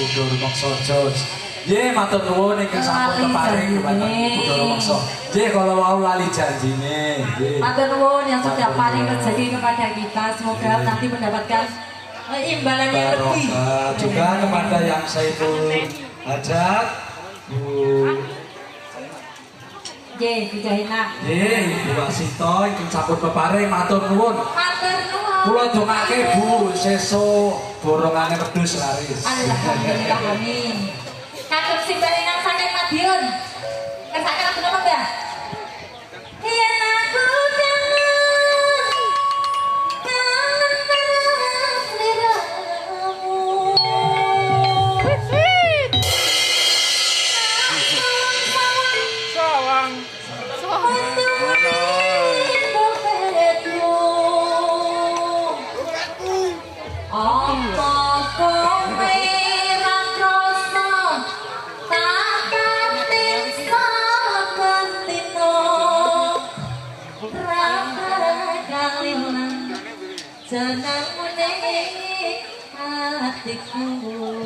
Kudu Rumangsa Jos. Nggih matur nuwun ingkang sampun keparing Kudu Rumangsa. Nggih kalau wau lali janjine. Nggih. Matur nuwun yang sudah paling rezeki kepada kita. Semoga nanti mendapatkan imbalan yang lebih. Juga kepada yang Saiful Hajat, Bu Bu Jahina. Ibu Wasito ingkang sampun peparing matur nuwun. Matur nuwun. Kula dongake Bu sesuk borongane wedhus laris. Alhamdulillah amin. Katur sing barengan saking Madiun. Kersake lagu napa, Mbah? Yen aku senang meneng hatiku.